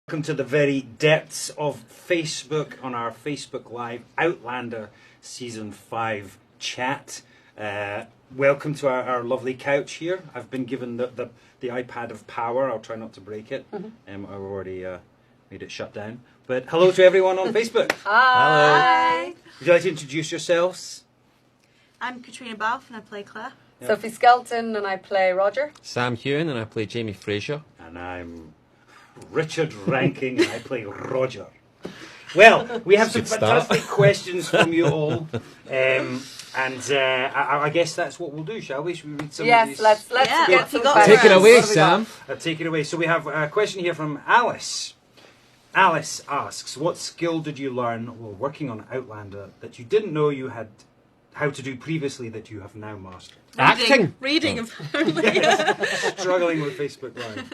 Welcome to the very depths of Facebook on our Facebook Live Outlander Season 5 chat. Welcome to our lovely couch here. I've been given the iPad of power. I'll try not to break it. I've already made it shut down. But hello to everyone on Facebook. Hi. Hello. Would you like to introduce yourselves? I'm Katrina Balfe and I play Claire. Yep. Sophie Skelton and I play Roger. Sam Hewen and I play Jamie Fraser. And I'm Richard Ranking and I play Roger. Well, we have some fantastic questions from you all. I guess that's what we'll do, shall we? Should we read some of these? Let's get some questions. Take it away, Sam. Take it away. So we have a question here from Alice. Alice asks, what skill did you learn while working on Outlander that you didn't know you had how to do previously that you have now mastered? Acting. Reading, apparently. Struggling with Facebook Live.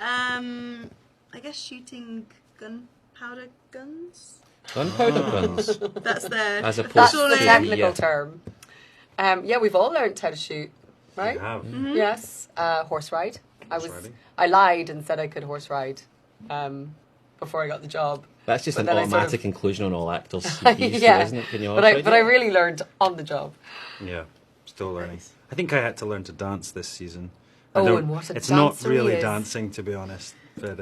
I guess shooting gunpowder guns. Gunpowder guns. That's the As opposed That's to the technical term. We've all learned how to shoot, right? You have. Mm-hmm. Yes. Horse ride. Riding. I lied and said I could horse ride before I got the job. That's just But an then automatic conclusion on all actors' Yeah. CVs, isn't it? Can you But I really learned on the job. Yeah, still learning. I think I had to learn to dance this season. And what a It's not dancer he really is. dancing, to be honest. But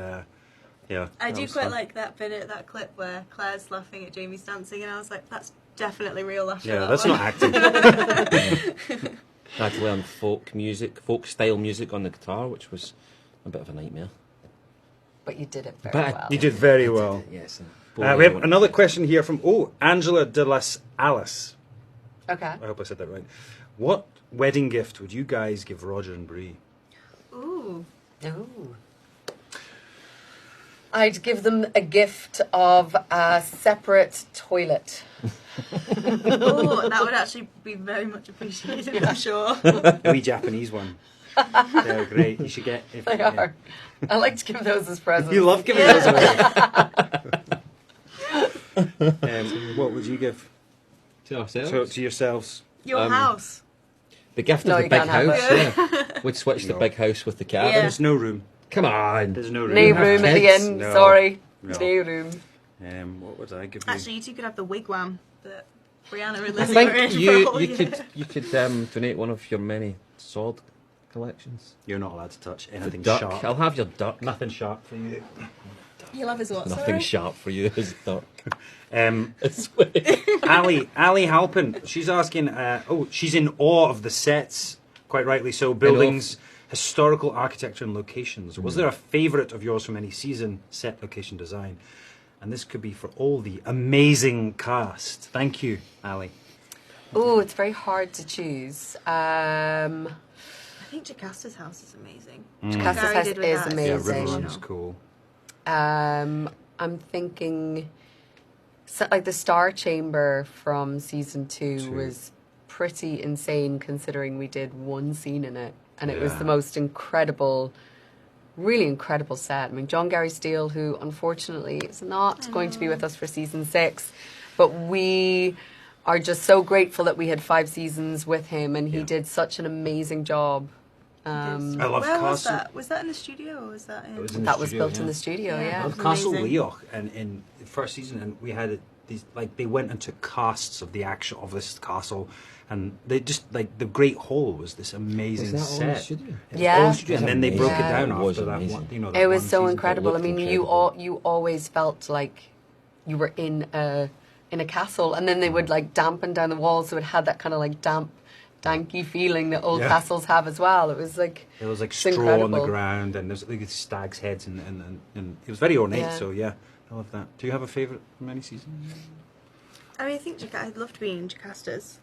yeah. I that do was quite fun. like that clip where Claire's laughing at Jamie's dancing, and I was like, that's definitely real laughter. Yeah, that that's one. not acting. I had to learn folk style music on the guitar, which was a bit of a nightmare. But you did it very But well. You did very well. Yes. We have another question here from Angela de las Alice. Okay. I hope I said that right. What wedding gift would you guys give Roger and Bree? Ooh. Ooh. I'd give them a gift of a separate toilet. Oh, that would actually be very much appreciated, I'm sure. A wee Japanese one. They're great. You should get. They are. I like to give those as presents. You love giving those away. What would you give To ourselves. to yourselves? Your house. The gift No, of the you big can't have house. it. Yeah. We'd switch the No. big house with the cabin. Yeah. There's no room. Come on. There's no room. No have room at the kids? inn. No. Sorry. No. No room. What would I give you? Actually, you two could have the wigwam that Brianna and I Lizzie were in think for a you whole year. could donate one of your many sword collections. You're not allowed to touch anything Duck. sharp. I'll have your duck. Nothing sharp for you. You love his what? Nothing sorry? sharp for you is duck. Ali Halpin, she's asking, she's in awe of the sets, quite rightly so, buildings, historical architecture and locations. Was there a favourite of yours from any season, set, location, design? And this could be for all the amazing cast. Thank you, Ali. Oh, it's very hard to choose. I think Jacasta's house is amazing. Jacasta's Gary house did with is that. Yeah, amazing. River Amazing. Run's cool. I'm thinking, like the Star Chamber from season 2 was pretty insane, considering we did one scene in it, and it was the most incredible, really incredible set. I mean, John Gary Steele, who unfortunately is not going to be with us for season 6, but we are just so grateful that we had 5 seasons with him, and he did such an amazing job. I love Where was Castle. that? Was that in the studio or was that in... It was in the That was studio, built in the studio, Yeah. I yeah. love Castle Amazing. Leoch in the first season, and we had these they went into casts of this castle, and they just the Great Hall was this amazing Was that all in the set. studio? It was Yeah. all in the studio, and then they broke it Yeah. down It was after that amazing. one. That It was one so season. incredible. I looked mean, incredible. you always felt like you were in a castle, and then they would dampen down the walls, so it had that kind of damp, danky feeling that old castles have as well. It was like There was it's straw on the incredible. ground, and there's stags' heads, and it was very ornate. Yeah. So yeah, I love that. Do you have a favourite from any season? I mean, I think I'd love to be in Jacasta's.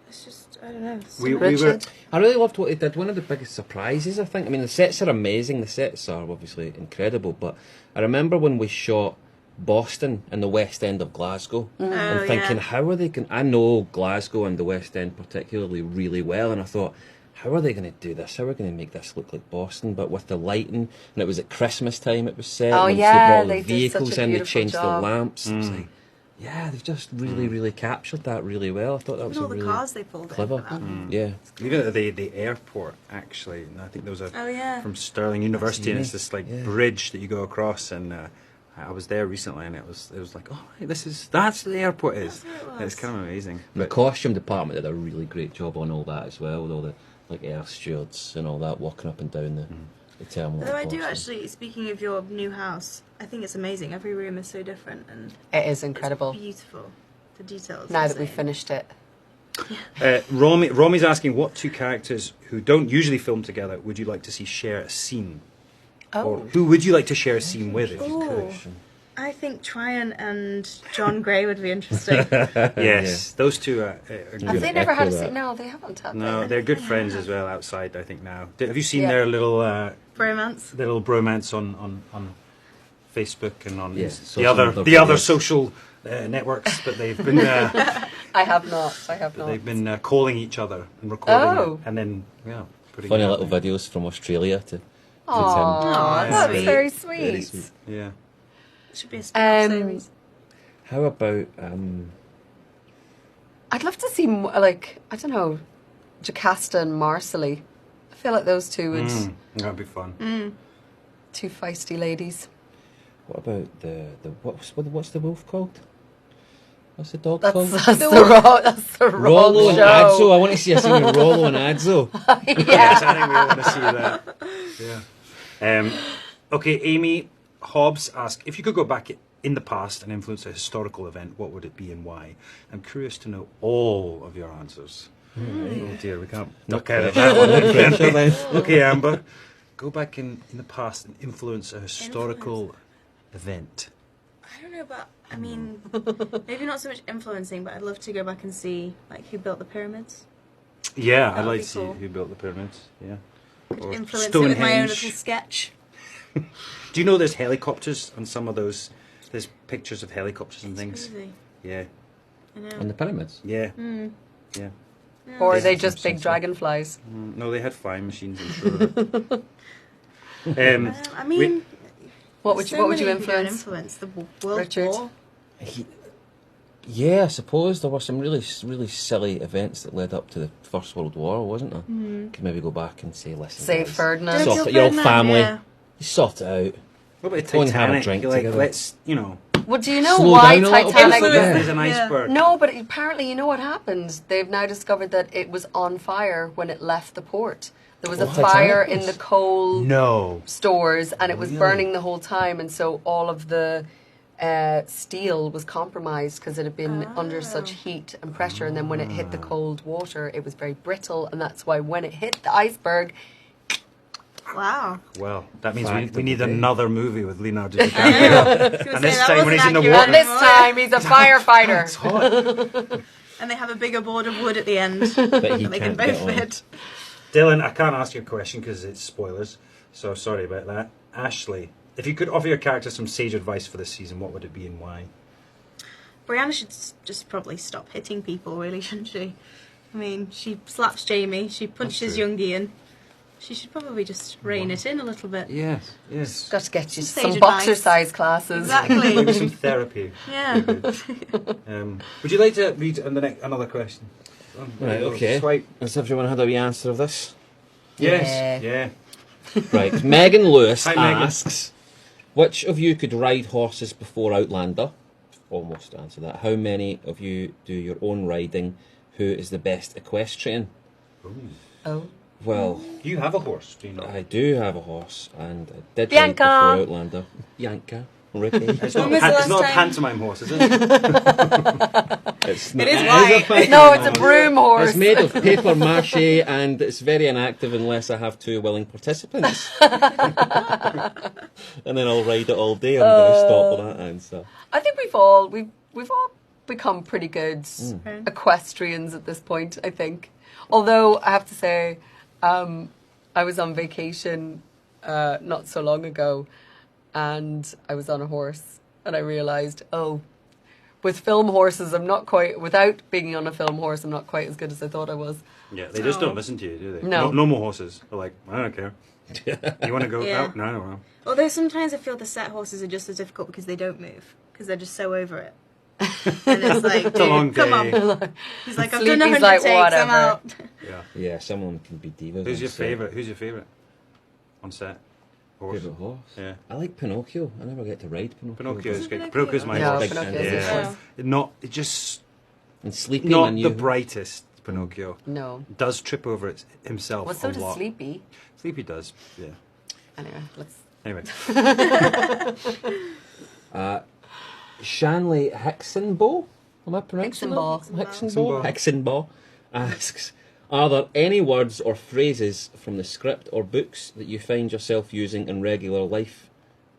It's just, I don't know. We were. Richard? I really loved what they did. One of the biggest surprises, I think. I mean, the sets are amazing. The sets are obviously incredible. But I remember when we shot Boston and the West End of Glasgow, and thinking, how are they going? I know Glasgow and the West End particularly really well, and I thought, how are they going to do this? How are we going to make this look like Boston? But with the lighting, and it was at Christmas time. It was set. Oh, once yeah, they brought all they the did such vehicles a in. They beautiful changed job. the lamps. It was like, Yeah, they've just really captured that really well. I thought that was All a the really cars they pulled clever. in for that. Yeah. Even at the airport, actually, and I think there was a Oh yeah. from Stirling University, and it's That's this like yeah. bridge that you go across, and I was there recently, and it was like, oh, right, that's the airport is. That's what it And it's was. kind of amazing. And the But costume department did a really great job on all that as well, with all the like air stewards and all that walking up and down the terminal. Although I in do Boston. actually, speaking of your new house, I think it's amazing. Every room is so different and It is incredible. it's beautiful. The details. Now are that we've insane. finished it. Romy's asking, what two characters who don't usually film together would you like to see share a scene? Or Oh. who would you like to share a scene with if you Ooh. could? I think Tryon and John Gray would be interesting. Yes, those two are Have good. they never had a echo scene? that. No, they haven't had No, they? they're good friends as well outside, I think, now. Have you seen Yeah. their little Bromance. bromance on Facebook and on Yes, the social other networks. social networks? But they've been I have not. I have not. they've been calling each other and recording Oh. it, and then putting Funny it out little there. videos from Australia to Aww, Aw, that's sweet. very sweet. Very sweet. Yeah. Should be a spin-off Um, series. How about I'd love to see like I don't know, Jocasta and Marcelly. I feel like those two would That'd be fun. two feisty ladies. what about the what's the wolf called? What's the dog That's called? that's the wrong Rollo and show. Adzo. I want to see a scene with Rollo and Adzo. Yes, I think we all want to see that. Yeah. Okay, Amy Hobbs asks, if you could go back in the past and influence a historical event, what would it be and why? I'm curious to know all of your answers. Oh dear, we can't duck out of that one. can we? Okay, Amber, go back in the past and influence a historical event. I don't know about. I mean, maybe not so much influencing, but I'd love to go back and see like who built the pyramids. Yeah, That I'd would like be to see cool. who built the pyramids. Yeah. Or Influence it with my own Stonehenge. little sketch. Do you know there's helicopters on some of those? There's pictures of helicopters and It's things. crazy. Yeah, I know. On the pyramids. yeah, Mm. yeah. Yeah. Or are Yeah. they just Some big sense. dragonflies? No, they had flying machines, I'm sure. I mean, What would there's you so what would you many who don't influence? The World Richard? War. Yeah, I suppose there were some really silly events that led up to the First World War, wasn't there? Could maybe go back and say, listen, Say guys, Ferdinand. Don't Sort kill it, your own Ferdinand, family. yeah. You sort it out. What about Go and have a Titanic? drink You're like, together. let's, Well, do you know Slow why down a little bit. Titanic? Influence. there's an Yeah. iceberg. No, but apparently, you know what happened? They've now discovered that it was on fire when it left the port. There was a Oh, fire Titanic in was? the coal No. stores, and it was Really? burning the whole time, and so all of the steel was compromised because it had been under such heat and pressure, and then when it hit the cold water, it was very brittle, and that's why when it hit the iceberg, Wow. Well, that means Fact we of need the day. another movie with Leonardo I know. DiCaprio. I was gonna And say, this that time when wasn't he's in the accurate water. and this anymore. time he's a firefighter. It's hot. And they have a bigger board of wood at the end But he that they can can't get both on. fit. Dylan, I can't ask you a question because it's spoilers, so sorry about that. Ashley, if you could offer your character some sage advice for this season, what would it be and why? Brianna should just probably stop hitting people, really, shouldn't she? I mean, she slaps Jamie, she punches true. young Ian. She should probably just rein it in a little bit. Yes, yes. Got to get you Some sage some boxer advice. size classes. Exactly. Maybe some therapy. Yeah. Would you like to read another question? Right, okay. Swipe. Has everyone had a wee answer of this? Yes. Yeah. Right. Megan Lewis Hi, Megan. asks, which of you could ride horses before Outlander? Almost answer that. How many of you do your own riding? Who is the best equestrian? Oh. Well, You have a horse, do you not? I do have a horse, and I did Bianca. ride before Outlander. Bianca. Ricky. It's When not, was the it's last not a time- pantomime horse, is it? It's It is a white. pantomime No, it's a horse. broom horse. It's made of paper mache, and it's very inactive unless I have two willing participants. And then I'll ride it all day. I'm going to stop with that answer. I think we've all become pretty good Okay. equestrians at this point, I think. Although I have to say, I was on vacation not so long ago, and I was on a horse, and I realised, with film horses, I'm not quite, without being on a film horse, I'm not quite as good as I thought I was. Yeah, they just Oh. don't listen to you, do they? No. Normal horses are like, I don't care. You want to go Yeah. out? No, no, no. Although sometimes I feel the set horses are just as difficult because they don't move, because they're just so over it. And it's like, It's a long dude, come day. on. He's like, I've done Sleepy's 100 like, takes, I'm whatever. out. Yeah. Yeah, someone can be divas. Who's on your set. favourite? Who's your favourite on set? Horse. Favourite horse? Yeah. I like Pinocchio. I never get to ride Pinocchio. Pinocchio is Isn't good. Pinocchio? Pinocchio's my No, horse. Pinocchio's Yeah. his Not it just And Sleepy not and the you. brightest Pinocchio. No. Does trip over it himself Well, so a does lot. Sleepy. Sleepy does. Yeah. Anyway, let's. Anyway. Shanley Hicksonbo? Am I pronouncing Hicksonbo. that? Hicksonbo. Hicksonbo asks, are there any words or phrases from the script or books that you find yourself using in regular life,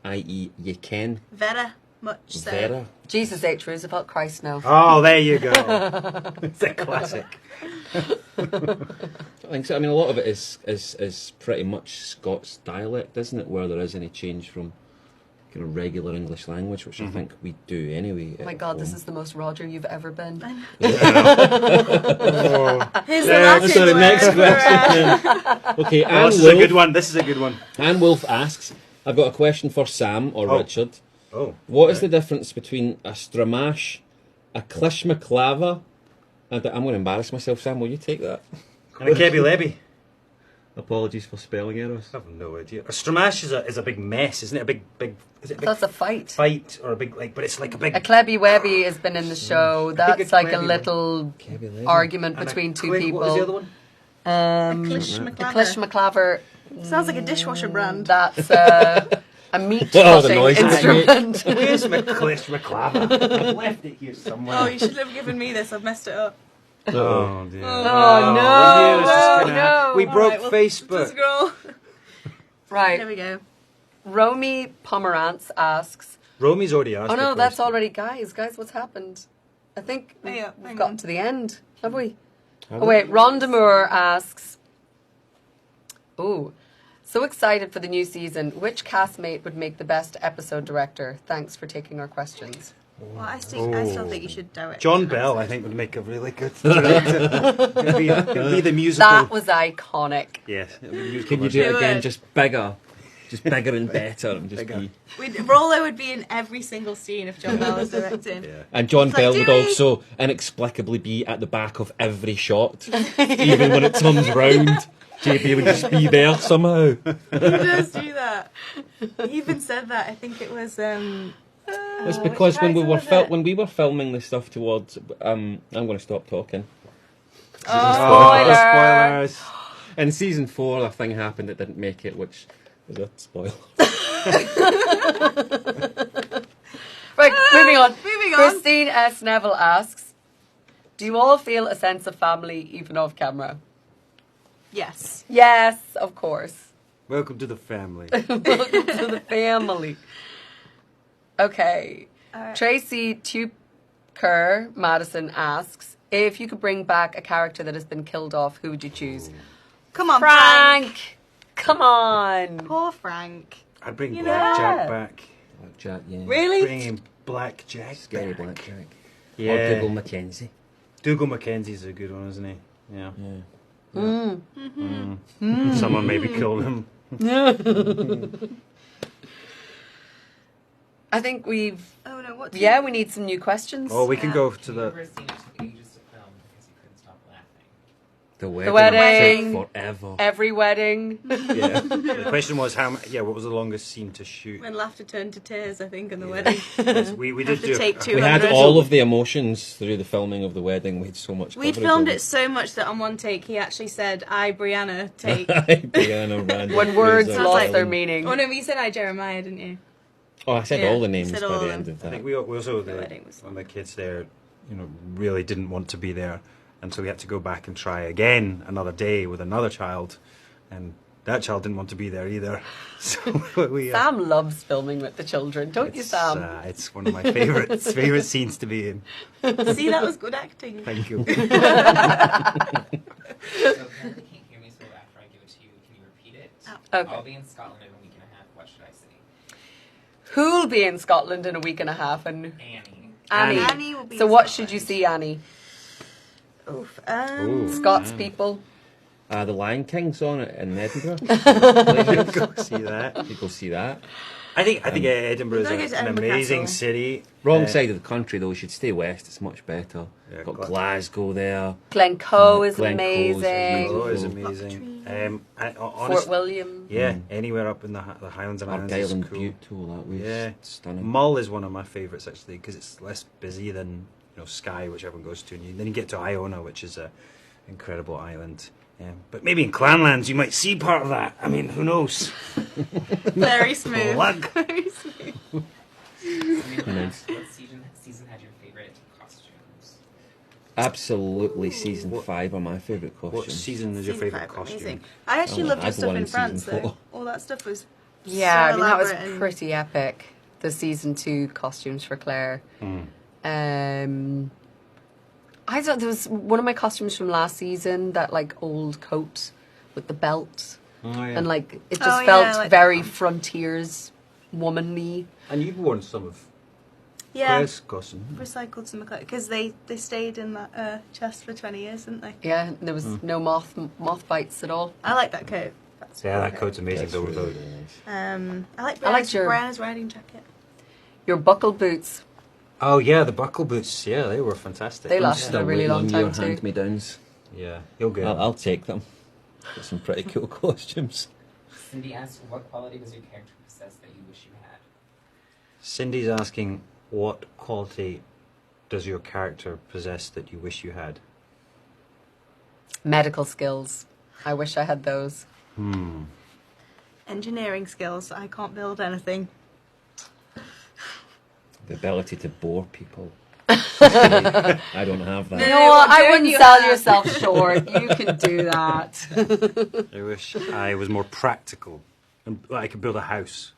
i.e. you can? Very much so. Vera? Jesus H. Roosevelt, Christ no. Oh, there you go. It's a classic. I think so. I mean, a lot of it is pretty much Scots dialect, isn't it? Where there is any change from kind of regular English language, which I think we do anyway. Oh my God, this is the most Roger you've ever been. Here's the Yeah, Latin sorry, word next for, question. Okay, Oh, Anne this is a good Wolf, one. This is a good one. Anne Wolf asks, I've got a question for Sam or Oh. Richard. Oh. What is the difference between a stramash, a clishmaclava, and I'm going to embarrass myself, Sam, will you take that? And a Kebby Lebby. Apologies for spelling errors. I have no idea. A stramash is a big mess, isn't it? A big is it a big That's a fight. fight or a big but it's like a big A Clebby Webby has been in the show. That's like a Clebby little Kebby argument and a between two quick- people. What was the other one? A Clishmaclaver. Sounds like a dishwasher brand. That's a meat Oh, the cutting noise it makes. instrument. Where's my McClava? I've left it here somewhere. Oh, you should have given me this. I've messed it up. Oh dear. Oh, no, we knew this was gonna no. happen. We broke Alright, well, Facebook. Just scroll. Here Right. we go. Romy Pomerantz asks, Romy's already asked. oh no, the that's question. already, guys, what's happened? I think Hang on, we've hang gotten on. to the end, have we? Have Oh we? wait, Rhonda Moore asks, ooh, so excited for the new season. Which castmate would make the best episode director? Thanks for taking our questions. Well, I still think you should direct. John Bell, I think, would make a really good director. It'd be the musical. That was iconic. Yes. It'd be the musical Can you do version. it again, would. just bigger? Just bigger and better and just Bigger. be... Rollo would be in every single scene if John Bell was directing. Yeah. And John It's Bell like, would do we- also inexplicably be at the back of every shot, even when it turns round. JB would just be there somehow. He does do that. He even said that. I think it was. It's because when we which were character was it? when we were filming the stuff towards, I'm going to stop talking. Oh, Spoilers. In season 4, a thing happened that didn't make it, which is a spoiler. Right, moving on. Moving on. Christine S. Neville asks, do you all feel a sense of family even off camera? yes. Yes, of course. Welcome to the family. Welcome to the family. Okay. Alright. Tracy Tuker Madison asks, if you could bring back a character that has been killed off, who would you choose? Come on, Frank. Frank! Come on! Poor Frank. I'd bring You Blackjack know. back. Blackjack, yeah. Really? Bring him Blackjack Scary back. Blackjack. Or Yeah. Dougal Mackenzie. Dougal Mackenzie's a good one, isn't he? Yeah. Yeah. Someone maybe killed him. I think we've... Oh no, what? Yeah, we need some new questions. Oh, we can Yeah. go to the. Never seen it took ages to film because he couldn't stop laughing. The wedding. wedding. took forever. Every wedding. Yeah. The question was what was the longest scene to shoot? When laughter turned to tears, I think, in the wedding. Yes, we did Have to do. take two. We had 200. all of the emotions through the filming of the wedding. We had so much We coverage filmed of it so much that on one take he actually said, "I, Brianna, take." Brianna ran When words Sounds lost like- their meaning. Oh no, you said I, Jeremiah, didn't you? Oh, I said Yeah, all the you names said by all the of end them. of I that. think we also The wedding was when the kids there, really didn't want to be there, and so we had to go back and try again another day with another child, and that child didn't want to be there either. So we. Sam loves filming with the children, don't you, Sam? It's one of my favorite scenes to be in. See, that was good acting. Thank you. So apparently can't hear me, so after I give it to you, can you repeat it? Okay. I'll be in Scotland in a week and a half. What should I say? Who'll be in Scotland in a week and a half? And Annie. Annie. Annie will be So in what Scotland. should you see, Annie? Oof. Ooh. Scots people. The Lion King's on it in Edinburgh. Go see that. You go see that. I think Edinburgh Gotta go is to an Edinburgh amazing Castle. city. Wrong side of the country though. You should stay west. It's much better. Yeah, Got Glasgow there. Glencoe is Glencoe's amazing. Oh, it's beautiful. amazing. Fort Honestly, William. yeah, anywhere up in the Highlands and Islands is Argyll cool. Butte, all that was Yeah. stunning. Mull is one of my favourites actually because it's less busy than Skye, which everyone goes to, and then you get to Iona, which is a incredible island. But maybe in Clanlands you might see part of that. I mean, who knows? Very smooth. Plug. Very smooth. Nice. What season had your favorite costumes? Absolutely, season What- 5 are my favourite What costumes. season is your Season favourite 5, costume? amazing. I actually Oh, loved your I'd stuff won in season France, though. 4. All that stuff was Yeah, so I mean that was elaborate and- pretty epic. The season 2 costumes for Claire. I thought there was one of my costumes from last season, that like old coat with the belt, Oh, yeah. and like it just Oh, yeah, felt I like very that one. frontiers womanly. And you've worn some of Yeah, Claire's costume. recycled some because they stayed in that chest for 20 years, didn't they? Yeah, and there was no moth bites at all. I like that coat. That's Yeah, that coat. coat's amazing. That's though, really, though. really nice. I like I liked your- Brianna's riding jacket. Your buckle boots, Oh yeah, the buckle boots. Yeah, they were fantastic. They I'm lasted still a really waiting long on time your too. hand-me-downs. Yeah, you'll get. I'll take them. Got some pretty cool costumes. Cindy asked, what quality does your character possess that you wish you had? Cindy's asking, what quality does your character possess that you wish you had? medical skills. I wish I had those. Engineering skills. I can't build anything. The ability to bore people. I don't have that. You No, know what? what I don't wouldn't you sell have? yourself short. You can do that. I wish I was more practical and I could build a house.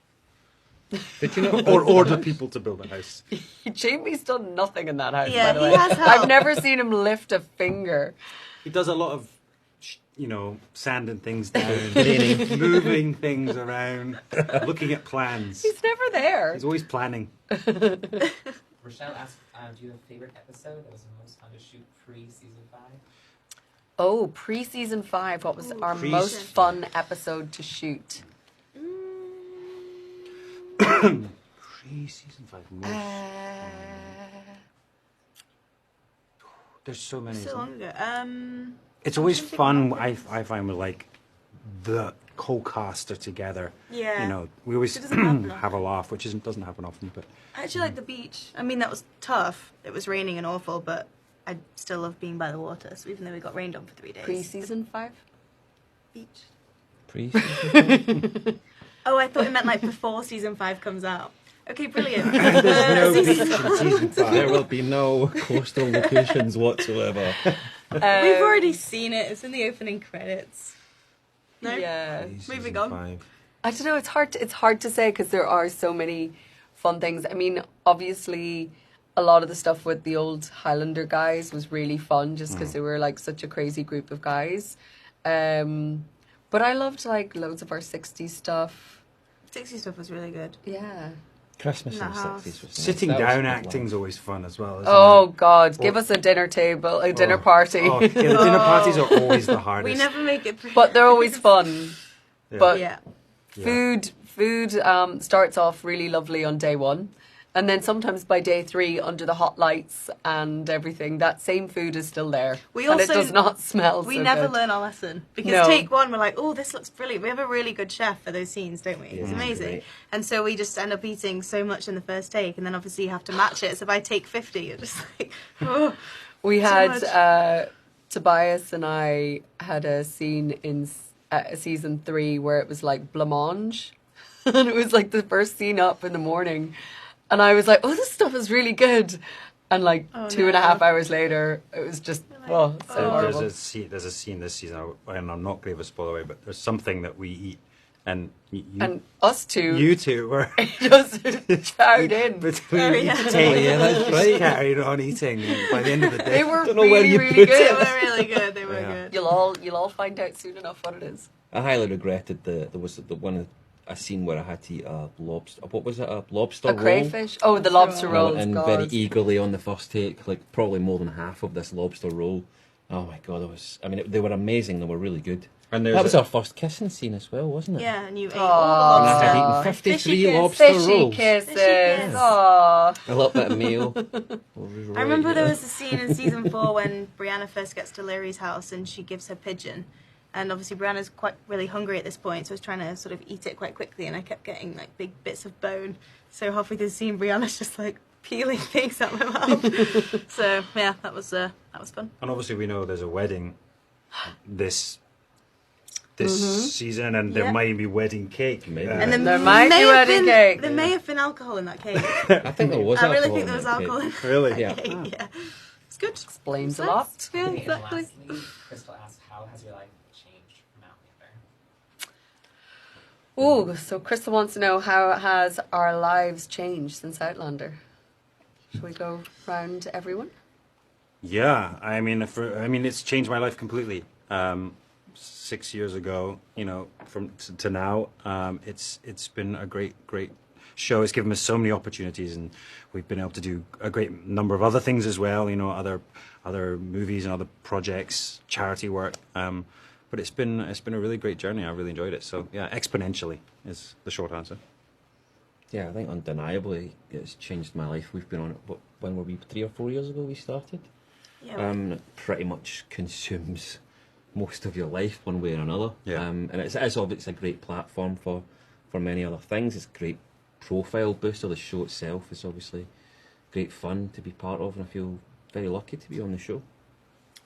Did you not? Or order people to build a house. Jamie's done nothing in that house, Yeah, by the he way. has help. I've never seen him lift a finger. He does a lot of, sanding things down, moving things around, looking at plans. He's never there. He's always planning. Rochelle asked, do you have a favorite episode that was the most fun to shoot pre-season 5? Oh, pre-season 5, what was Ooh, our pre-season. most fun episode to shoot? Pre-season 5. There's so many. So isn't long there? ago. It's always I'm trying to fun. think of I find with like the whole cast are together. Yeah. We always It doesn't happen have a often. laugh, which doesn't happen often. But I actually like the beach. I mean, that was tough. It was raining and awful, but I still love being by the water. So even though we got rained on for 3 days. Pre-season 5? Beach. Pre-season. Oh, I thought it meant like before season 5 comes out. Okay, brilliant. there's no beach Season- in season 5. There will be no coastal locations whatsoever. We've already seen it. It's in the opening credits. No? Yeah. Moving on. 5. I don't know. It's hard to say because there are so many fun things. I mean, obviously, a lot of the stuff with the old Highlander guys was really fun, just because they were like such a crazy group of guys. But I loved like loads of our '60s stuff. 60 stuff was really good. Yeah. Christmas in the In the house. 60s was nice. Sitting That was down good acting's laugh. always fun as well. Isn't Oh God! Or- Give us a dinner table, a dinner Oh. party. Yeah, the dinner parties are always the hardest. We never make it through. But they're always fun. Yeah. But Yeah. Yeah. food starts off really lovely on day 1, and then sometimes by day 3, under the hot lights and everything, that same food is still there, We and also- it does not smell. We so never good. learn our lesson. Because No. take 1, we're like, oh, this looks brilliant. We have a really good chef for those scenes, don't we? It's Yeah, amazing. great. And so we just end up eating so much in the first take, and then obviously you have to match it. So by take 50, you're just like, oh. We So had much. Tobias and I had a scene in season 3 where it was like blancmange, and it was like the first scene up in the morning, and I was like, "Oh, this stuff is really good," and like Oh, 2.5 no. hours later, it was just like, so There's horrible. there's a scene this season, and I'm not going to give a spoiler away, but there's something that we eat, and And us two you two were just chowed in. between Oh, each yeah. take, Oh, yeah, that's just right. carried on eating. And by the end of the day, They were Don't know where really, you really put it. They good. were really good. They were Yeah. good. You'll all find out soon enough what it is. I highly regretted there was the one a scene where I had to eat a lobster. What was it? A lobster A roll. crayfish. Oh, the lobster roll. rolls. And God. very eagerly on the first take, like probably more than half of this lobster roll, Oh my god, they were amazing. They were really good. And That was our first kissing scene as well, wasn't it? Yeah, and you ate Aw. all And the I had lobster. eaten 53 Fishy kiss. lobster Fishy rolls. kisses. Fishy kiss. Aww. A little bit of meal. I remember there was a scene in season 4 when Brianna first gets to Larry's house and she gives her pigeon. And obviously Brianna's quite really hungry at this point, so I was trying to sort of eat it quite quickly, and I kept getting like big bits of bone. So halfway through the scene, Brianna's just like peeling things out my mouth. So yeah, that was fun. And obviously we know there's a wedding this season, and there Yeah. might be wedding cake. Maybe. And There might be wedding cake. There may have been alcohol in that cake. I think there was I really alcohol think in there was that cake. alcohol in Really? that Yeah. cake. Yeah, it's good. Explains a It's lot. nice. Yeah, And exactly. lastly, Crystal asks, how has your life changed from Outlander? Ooh, so Crystal wants to know how has our lives changed since Outlander. Shall we go round everyone? Yeah, I mean, it's changed my life completely. 6 years ago, from to now, it's been a great show. It's given us so many opportunities, and we've been able to do a great number of other things as well. Other movies and other projects, charity work. But it's been a really great journey. I really enjoyed it. So yeah, exponentially is the short answer. Yeah, I think undeniably it's changed my life. We've been on it, when were we, 3 or 4 years ago we started? Yeah. It pretty much consumes most of your life one way or another. Yeah. And it's obviously a great platform for many other things. It's a great profile booster. The show itself is obviously great fun to be part of, and I feel very lucky to be on the show.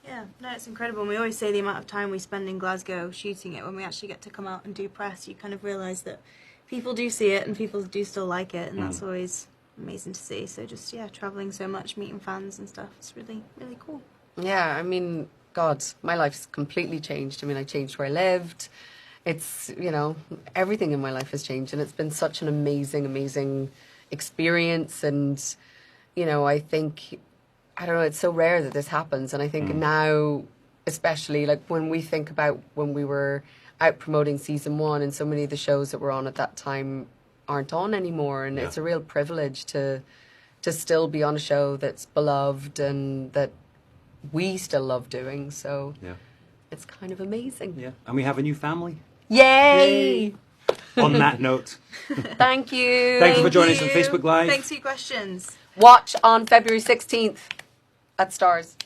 Yeah, no, it's incredible. And we always say the amount of time we spend in Glasgow shooting it. When we actually get to come out and do press, you kind of realise that people do see it and people do still like it, and that's always amazing to see. So just, travelling so much, meeting fans and stuff, it's really, really cool. Yeah, I mean, God, my life's completely changed. I mean, I changed where I lived. It's, everything in my life has changed, and it's been such an amazing experience. And, I think, I don't know, it's so rare that this happens. And I think now, especially like when we think about when we were out promoting season 1, and so many of the shows that were on at that time aren't on anymore. And it's a real privilege to still be on a show that's beloved and that we still love doing. So it's kind of amazing. Yeah, and we have a new family. Yay! On that note, Thank you. thank you for joining us on Facebook Live. Thanks for your questions. Watch on February 16th at Stars.